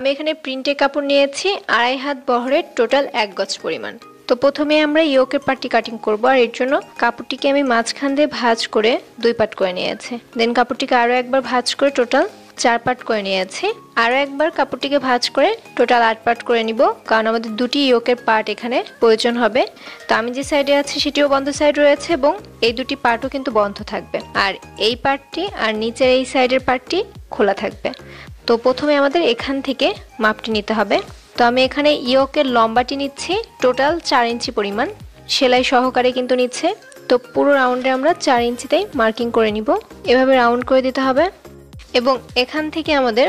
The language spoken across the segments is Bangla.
আমি এখানে প্রিন্টে কাপড় নিয়েছি 2.5 হাত বহরের টোটাল 1 গজ পরিমাণ। তো প্রথমে আমরা ইয়োকের পার্টটি কাটিং করব, আর এর জন্য কাপড়টিকে আমি মাঝখান দিয়ে ভাঁজ করে 2 পার্ট করে নিয়েছি। দেন কাপড়টিকে আরো একবার ভাঁজ করে টোটাল 4 পার্ট করে নিয়েছি। আরো একবার কাপড়টিকে ভাঁজ করে টোটাল 8 পার্ট করে নিব, কারণ আমাদের দুটি ইয়োকের পার্ট এখানে প্রয়োজন হবে। তো আমি যে সাইডে আছি সেটিও বন্ধ সাইড রয়েছে এবং এই দুটি পার্টও কিন্তু বন্ধ থাকবে, আর এই পার্টটি আর নিচের এই সাইডের পার্টটি খোলা থাকবে। তো প্রথমে আমাদের এখান থেকে মাপটি নিতে হবে। তো আমি এখানে ইয়োকের লম্বাটি নিচ্ছি টোটাল 4 ইঞ্চি পরিমাণ, সেলাই সহকারে কিন্তু নিচ্ছে। তো পুরো রাউন্ডে আমরা 4 ইঞ্চিতেই মার্কিং করে নিব, এভাবে রাউন্ড করে দিতে হবে। এবং এখান থেকে আমাদের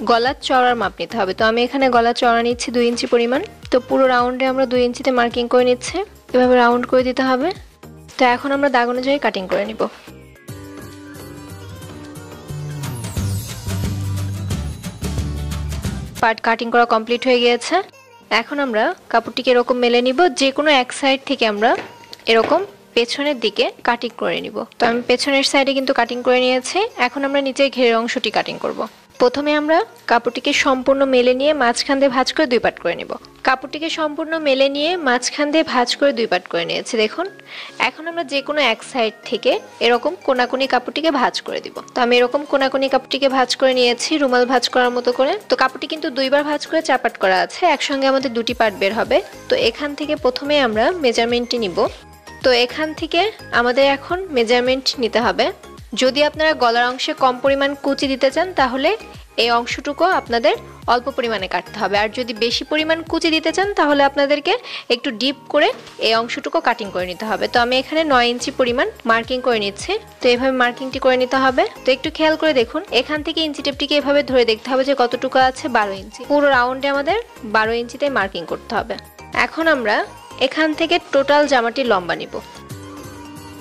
গলার চওড়ার মাপ নিতে হবে। তো আমি এখানে গলার চওড়া নিচ্ছি 2 ইঞ্চি পরিমাণ। তো পুরো রাউন্ডে আমরা 2 ইঞ্চিতে মার্কিং করে নিচ্ছে, এভাবে রাউন্ড করে দিতে হবে। তো এখন আমরা দাগ অনুযায়ী কাটিং করে নিব। পার্ট কাটিং করা কমপ্লিট হয়ে গিয়েছে। এখন আমরা কাপড়টিকে এরকম মেলে নিব, যে কোনো এক সাইড থেকে আমরা এরকম পেছনের দিকে কাটিং করে নিব। তো আমি পেছনের সাইডে কিন্তু কাটিং করে নিয়েছি। এখন আমরা নিচের ঘেরের অংশটি কাটিং করব। প্রথমে আমরা কাপড়টিকে সম্পূর্ণ মেলে নিয়ে মাঝখান দিয়ে ভাঁজ করে 2 পার্ট করে নিব। কাপড়টিকে সম্পূর্ণ মেলে নিয়ে মাঝখান দিয়ে ভাঁজ করে 2 পার্ট করে নিয়েছি, দেখুন। এখন আমরা যে কোনো এক সাইড থেকে এরকম কোনাকুনি কাপড়টিকে ভাঁজ করে দিব। তো আমি এরকম কোনাকুনি কাপড়টিকে ভাঁজ করে নিয়েছি রুমাল ভাঁজ করার মতো করে। তো কাপড়টি কিন্তু 2 বার ভাঁজ করে 4 পার্ট করা আছে, একসঙ্গে আমাদের 2টি পার্ট বের হবে। তো এখান থেকে প্রথমে আমরা মেজারমেন্টটি নিব। তো এখান থেকে আমাদের এখন মেজারমেন্ট নিতে হবে। যদি আপনারা গলার অংশে কম পরিমাণ কুচি দিতে চান তাহলে এই অংশটুকু আপনাদের অল্প পরিমাণে কাটতে হবে, আর যদি বেশি পরিমাণ কুচি দিতে চান তাহলে আপনাদেরকে একটু ডিপ করে এই অংশটুকু কাটিং করে নিতে হবে। তো আমি এখানে 9 ইঞ্চি পরিমাণ মার্কিং করে নিচ্ছি। তো এইভাবে মার্কিংটি করে নিতে হবে। তো একটু খেয়াল করে দেখুন, এখান থেকে ইঞ্চি টেপটিকে এভাবে ধরে দেখতে হবে যে কতটুকু আছে। 12 ইঞ্চি। পুরো রাউন্ডে আমাদের 12 ইঞ্চিতে মার্কিং করতে হবে। এখন আমরা এখান থেকে টোটাল জামাটির লম্বা নিব।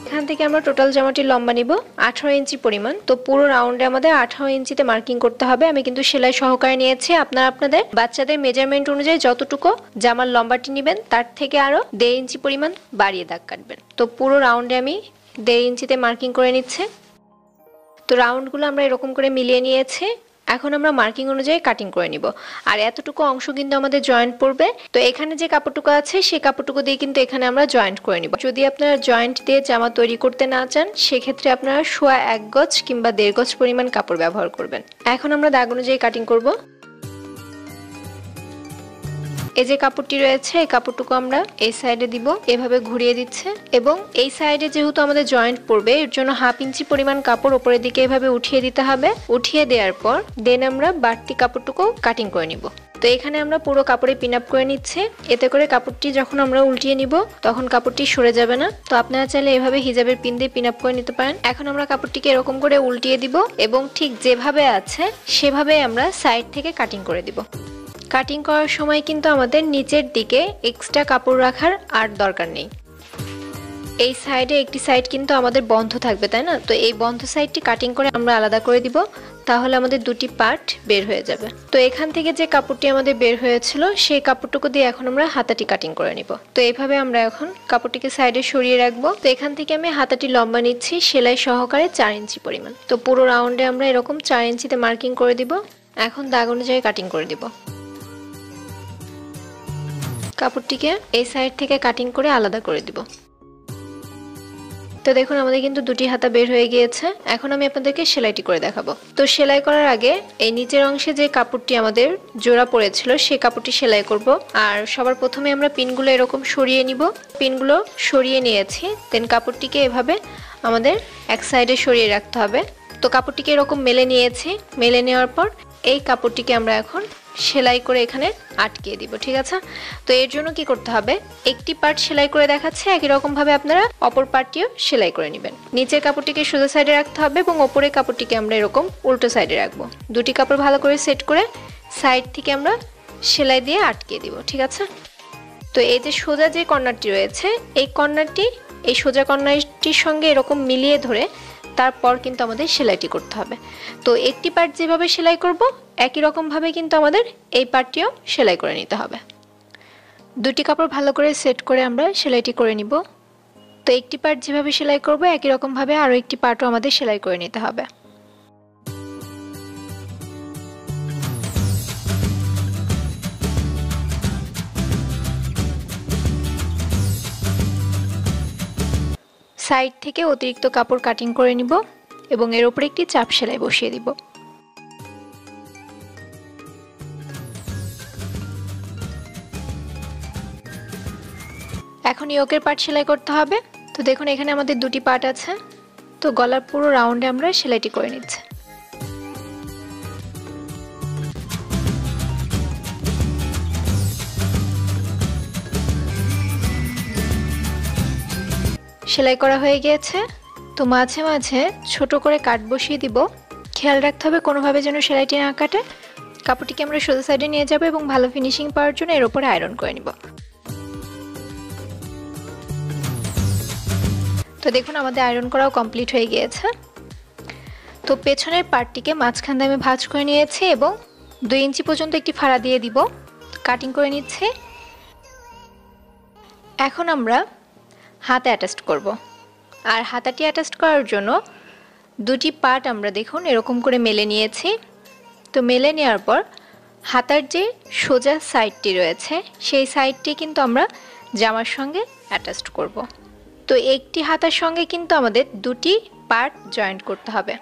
এখান থেকে আমরা টোটাল জামাটির লম্বা নিব 18 ইঞ্চি পরিমাণ। তো পুরো রাউন্ডে আমাদের 18 ইঞ্চিতে মার্কিং করতে হবে। আমি কিন্তু সেলাই সহকারে নিয়েছি, আপনারা আপনাদের বাচ্চাদের মেজারমেন্ট অনুযায়ী যতটুকু জামার লম্বাটি নেবেন তার থেকে আরো 1.5 ইঞ্চি পরিমাণ বাড়িয়ে দাগ কাটবেন। তো পুরো রাউন্ডে আমি 1.5 ইঞ্চিতে মার্কিং করে নিচ্ছি। তো রাউন্ডগুলো আমরা এরকম করে মিলিয়ে নিয়েছি। এখন আমরা মার্কিং অনুযায়ী কাটিং করে নিব, আর এতটুকু অংশ কিন্তু আমাদের জয়েন্ট পড়বে। তো এখানে যে কাপড়টুকু আছে সেই কাপড়টুকু দিয়ে কিন্তু এখানে আমরা জয়েন্ট করে নিব। যদি আপনারা জয়েন্ট দিয়ে জামা তৈরি করতে না চান সেক্ষেত্রে আপনারা সোয়া 1 গজ কিংবা 1.5 গজ পরিমাণ কাপড় ব্যবহার করবেন। এখন আমরা দাগ অনুযায়ী কাটিং করব। এই যে কাপড়টি রয়েছে এই কাপড়টুকু আমরা এই সাইডে দিব, এভাবে ঘুরিয়ে দিচ্ছে। এবং এই সাইডে যেহেতু আমাদের জয়েন্ট পড়বে এর জন্য 1/2 ইঞ্চি পরিমাণ কাপড় উপরের দিকে এভাবে উঠিয়ে দিতে হবে। উঠিয়ে দেওয়ার পর দেন আমরা বাড়তি কাপড়টুকু কাটিং করে নিব। তো এখানে আমরা পুরো কাপড়ে পিন আপ করে নিচ্ছি, এতে করে কাপড়টি যখন আমরা উল্টিয়ে নিব তখন কাপড়টি সরে যাবে না। তো আপনারা চাইলে এভাবে হিজাবের পিন দিয়ে পিন আপ করে নিতে পারেন। এখন আমরা কাপড়টিকে এরকম করে উল্টিয়ে দিব এবং ঠিক যেভাবে আছে সেভাবে আমরা সাইড থেকে কাটিং করে দিব। কাটিং করার সময় কিন্তু আমাদের নিচের দিকে এক্সট্রা কাপড় রাখার আর দরকার নেই। এই সাইডে একটি সাইড কিন্তু আমাদের বন্ধ থাকবে, তাই না? তো এই বন্ধ সাইডটি কাটিং করে আমরা আলাদা করে দিব, তাহলে আমাদের দুটি পার্ট বের হয়ে যাবে। তো এখান থেকে যে কাপড়টি আমাদের বের হয়েছিল সেই কাপড়টুকু দিয়ে এখন আমরা হাতাটি কাটিং করে নিব। তো এইভাবে আমরা এখন কাপড়টিকে সাইডে সরিয়ে রাখবো। তো এখান থেকে আমি হাতাটি লম্বা নিচ্ছি সেলাই সহকারে 4 ইঞ্চি পরিমাণ। তো পুরো রাউন্ডে আমরা এরকম 4 ইঞ্চিতে মার্কিং করে দিব। এখন দাগ অনুযায়ী কাটিং করে দিব। কাপড়টিকে এই সাইড থেকে কাটিং করে আলাদা করে দিব। তো দেখুন আমাদের কিন্তু দুটি হাতা বের হয়ে গিয়েছে। এখন আমি আপনাদেরকে সেলাইটি করে দেখাবো। তো সেলাই করার আগে এই নিচের অংশে যে কাপড়টি আমাদের জোড়া পড়েছিল সেই কাপড়টি সেলাই করব। আর সবার প্রথমে আমরা পিনগুলো এরকম সরিয়ে নিব। পিনগুলো সরিয়ে নিয়েছি, দেন কাপড়টিকে এভাবে আমাদের এক সাইডে সরিয়ে রাখতে হবে। তো কাপড়টিকে এরকম মেলে নিয়েছি। মেলে নেওয়ার পর এই কাপড়টিকে আমরা এখন সেলাই করে এখানে আটকিয়ে দিব, ঠিক আছে? তো এর জন্য কি করতে হবে, একটি পার্ট সেলাই করে দেখাচ্ছে, একই রকম ভাবে আপনারা অপর পার্টটিও সেলাই করে নেবেন। নিচের কাপড়টিকে সোজা সাইডে রাখতে হবে এবং উপরের কাপড়টিকে আমরা এরকম উল্টো সাইডে রাখবো। দুটি কাপড় ভালো করে সেট করে সাইড থেকে আমরা সেলাই দিয়ে আটকিয়ে দিব, ঠিক আছে? তো এই যে সোজা যে কর্নারটি রয়েছে এই কর্নারটি এই সোজা কর্নারটির সঙ্গে এরকম মিলিয়ে ধরে তারপর কিন্তু আমাদের সেলাইটি করতে হবে। তো একটি পার্ট যেভাবে সেলাই করব একই রকম ভাবে কিন্তু আমাদের এই পার্টটিও সেলাই করে নিতে হবে। দুটি কাপড় ভালো করে সেট করে আমরা সেলাইটি করে নিব। তো একটি পার্ট যেভাবে সেলাই করব একই রকম ভাবে আরো একটি পার্টও আমাদের সেলাই করে নিতে হবে। সাইড থেকে অতিরিক্ত কাপড় কাটিং করে নিব এবং এর উপরে একটি চাপ সেলাই বসিয়ে দিব। এখন ইয়োকের পার্ট সেলাই করতে হবে। তো দেখুন এখানে আমাদের দুটি পার্ট আছে। তো গলার পুরো রাউন্ডে আমরা সেলাইটি করে নিচ্ছি। সেলাই করা হয়ে গিয়েছে। তো মাঝে মাঝে ছোট করে কাট বসিয়ে দিব। খেয়াল রাখতে হবে কোনোভাবে যেন সেলাইটি না কাটে। কাপড়টিকে আমরা সোজা সাইডে নিয়ে যাব এবং ভালো ফিনিশিং পাওয়ার জন্য এর উপরে আয়রন করে নিব। তো দেখুন আমাদের আয়রন করাও কমপ্লিট হয়ে গিয়েছে। তো পেছনের পার্টটিকে মাঝখান দিয়ে আমি ভাঁজ করে নিয়েছি এবং 2 ইঞ্চি পর্যন্ত একটি ফাড়া দিয়ে দিব। কাটিং করে নিচ্ছি। এখন আমরা হাতে অ্যাটাচ করব। আর হাতাটি অ্যাটাচ করার জন্য দুটি পার্ট আমরা দেখুন এরকম করে মেলে নিয়েছি। তো মেলে নেওয়ার পর হাতার যে সোজা সাইডটি রয়েছে সেই সাইডটি কিন্তু আমরা জামার সঙ্গে অ্যাটাচ করব। তো একটি হাতার সঙ্গে কিন্তু আমাদের দুটি পার্ট জয়েন্ট করতে হবে।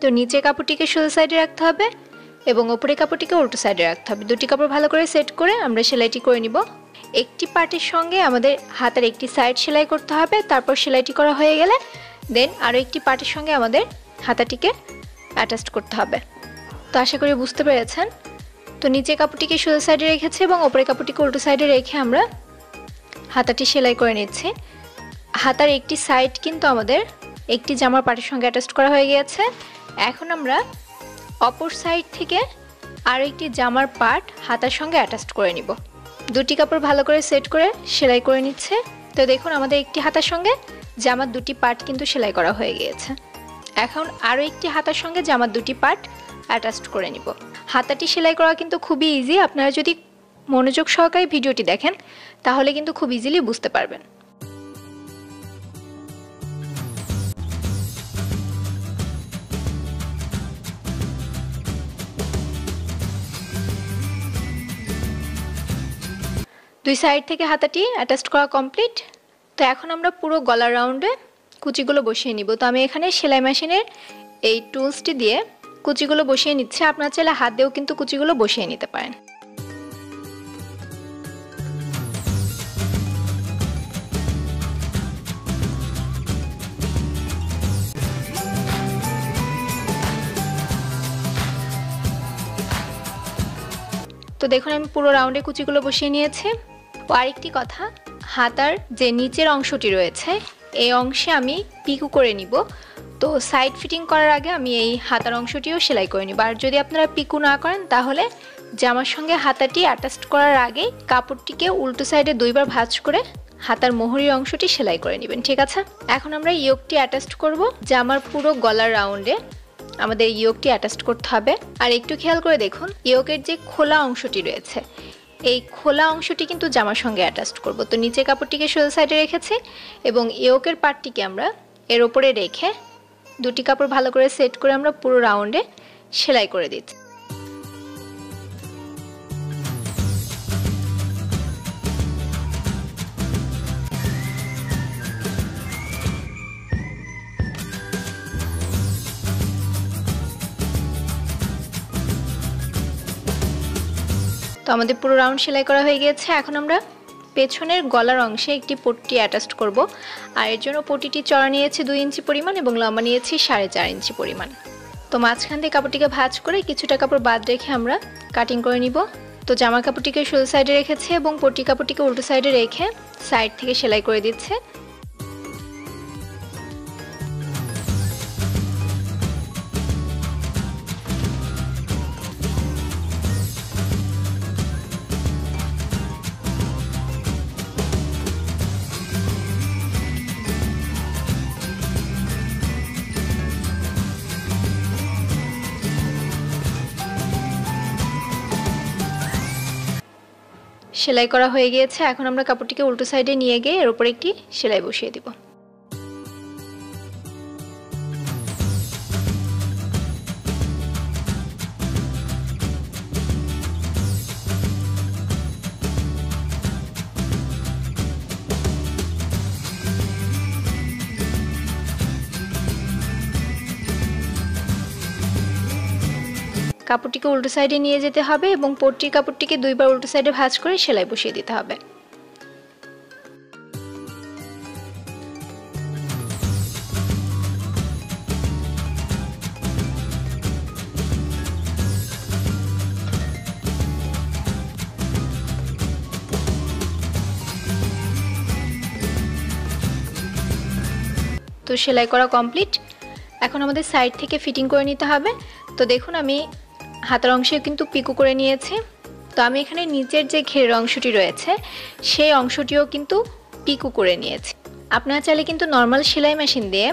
তো নিচে কাপড়টিকে সোজা সাইডে রাখতে হবে এবং উপরে কাপড়টিকে উল্টো সাইডে রাখতে হবে। দুটি কাপড় ভালো করে সেট করে আমরা সেলাইটি করে নিব। একটি পার্টের সঙ্গে আমাদের হাতের একটি সাইড সেলাই করতে হবে। তারপর সেলাইটি করা হয়ে গেলে দেন আরও একটি পার্টের সঙ্গে আমাদের হাতাটিকে অ্যাটাচ করতে হবে। তো আশা করি বুঝতে পেরেছেন। তো নিচে কাপড়টিকে সোজা সাইডে রেখেছি এবং উপরে কাপড়টিকে উল্টো সাইডে রেখে আমরা হাতাটি সেলাই করে নিচ্ছি। হাতার একটি সাইড কিন্তু আমাদের একটি জামার পার্টের সঙ্গে অ্যাটাচ করা হয়ে গিয়েছে। এখন আমরা অপর সাইড থেকে আরও একটি জামার পার্ট হাতার সঙ্গে অ্যাটাচ করে নিব। দুটি কাপড় ভালো করে সেট করে সেলাই করে নিচ্ছে। তো দেখুন আমাদের একটি হাতার সঙ্গে জামার দুটি পার্ট কিন্তু সেলাই করা হয়ে গিয়েছে। এখন আরও একটি হাতার সঙ্গে জামার দুটি পার্ট অ্যাটাচ করে নিব। হাতাটি সেলাই করা কিন্তু খুবই ইজি। আপনারা যদি মনোযোগ সহকারে ভিডিওটি দেখেন তাহলে কিন্তু খুব ইজিলি বুঝতে পারবেন। দুই সাইড থেকে হাতাটি অ্যাটাচ করা কমপ্লিট। তো এখন আমরা পুরো গলার রাউন্ডে কুচিগুলো বসিয়ে নিব। তো আমি এখানে সেলাই মেশিনের এই টুলসটি দিয়ে কুচিগুলো বসিয়ে নিচ্ছি। আপনারা চাইলে হাত দিয়েও কিন্তু কুচিগুলো বসিয়ে নিতে পারেন। তো দেখুন আমি পুরো রাউন্ডে কুচিগুলো বসিয়ে নিয়েছি। ও আরেকটি কথা, হাতার যে নিচের অংশটি রয়েছে এই অংশে আমি পিকু করে নিব। তো সাইড ফিটিং করার আগে আমি এই হাতার অংশটিও সেলাই করে নিব। আর যদি আপনারা পিকু না করেন তাহলে জামার সঙ্গে হাতাটি অ্যাটাচ করার আগে কাপড়টিকে উল্টো সাইডে 2 বার ভাঁজ করে হাতার মোহরির অংশটি সেলাই করে নেবেন। ঠিক আছে। এখন আমরা ইয়োকটি অ্যাটাচ করব। জামার পুরো গলার রাউন্ডে আমাদের ইয়োকটি অ্যাটাচ করতে হবে। আর একটু খেয়াল করে দেখুন ইয়োকের যে খোলা অংশটি রয়েছে এই খোলা অংশটি কিন্তু জামার সঙ্গে অ্যাটাচ করব। তো নিচে কাপড়টিকে সোজা সাইডে রেখেছি এবং ইয়োকের পার্টটিকে আমরা এর উপরে রেখে দুটি কাপড় ভালো করে সেট করে আমরা পুরো রাউন্ডে সেলাই করে দিচ্ছি। তো আমাদের পুরো রাউন্ড সেলাই করা হয়ে গিয়েছে। এখন আমরা পেছনের গলার অংশে একটি পট্টি অ্যাটাচ করব। আর এর জন্য পট্টিটি চড়া নিয়েছি 2 ইঞ্চি পরিমাণ এবং লম্বা নিয়েছি 4.5 ইঞ্চি পরিমাণ। তো মাঝখান থেকে কাপড়টিকে ভাঁজ করে কিছুটা কাপড় বাদ রেখে আমরা কাটিং করে নিব। তো জামা কাপড়টিকে সোজা সাইডে রেখেছি এবং পট্টি কাপড়টিকে উল্টো সাইডে রেখে সাইড থেকে সেলাই করে দিচ্ছে। সেলাই করা হয়ে গিয়েছে। এখন আমরা কাপড়টিকে উল্টো সাইডে নিয়ে গিয়ে এর উপর একটি সেলাই বসিয়ে দিব। কাপড়টিকে উল্টো সাইডে নিয়ে যেতে হবে এবং পট্টির কাপড়টিকে দুইবার উল্টো সাইডে ভাঁজ করে সেলাই বসিয়ে দিতে হবে। তো সেলাই করা কমপ্লিট। এখন আমাদের সাইড থেকে ফিটিং করে নিতে হবে। তো দেখুন আমি হাতার অংশে কিন্তু পিকো করে নিয়েছি। তো আমি এখানে নিচের যে ঘেরের অংশটি রয়েছে সেই অংশটিও কিন্তু পিকো করে নিয়েছি। আপনারা চাইলে কিন্তু নর্মাল সেলাই মেশিন দিয়ে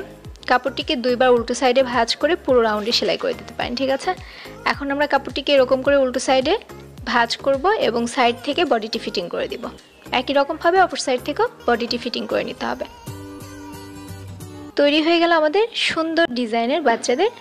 কাপড়টিকে দুইবার উল্টো সাইডে ভাঁজ করে পুরো রাউন্ডে সেলাই করে দিতে পারেন, ঠিক আছে। এখন আমরা কাপড়টিকে এরকম করে উল্টো সাইডে ভাঁজ করব এবং সাইড থেকে বডিটি ফিটিং করে দিব। একই রকমভাবে অপর সাইড থেকেও বডিটি ফিটিং করে নিতে হবে। তৈরি হয়ে গেল আমাদের সুন্দর ডিজাইনের বাচ্চাদের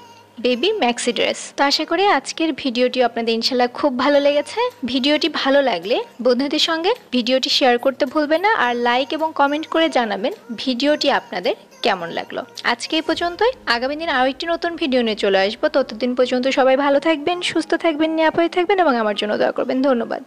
বেবি ম্যাক্সি ড্রেস। তো আশা করি আজকের ভিডিওটি আপনাদের ইনশাআল্লাহ খুব ভালো লেগেছে। ভিডিওটি ভালো লাগলে বন্ধুদের সঙ্গে ভিডিওটি শেয়ার করতে ভুলবেন না, আর লাইক এবং কমেন্ট করে জানাবেন ভিডিওটি আপনাদের কেমন লাগলো। আজকে এই পর্যন্তই। আগামী দিন আরও একটি নতুন ভিডিও নিয়ে চলে আসবো। ততদিন পর্যন্ত সবাই ভালো থাকবেন, সুস্থ থাকবেন, নিরাপদে থাকবেন এবং আমার জন্য দোয়া করবেন। ধন্যবাদ।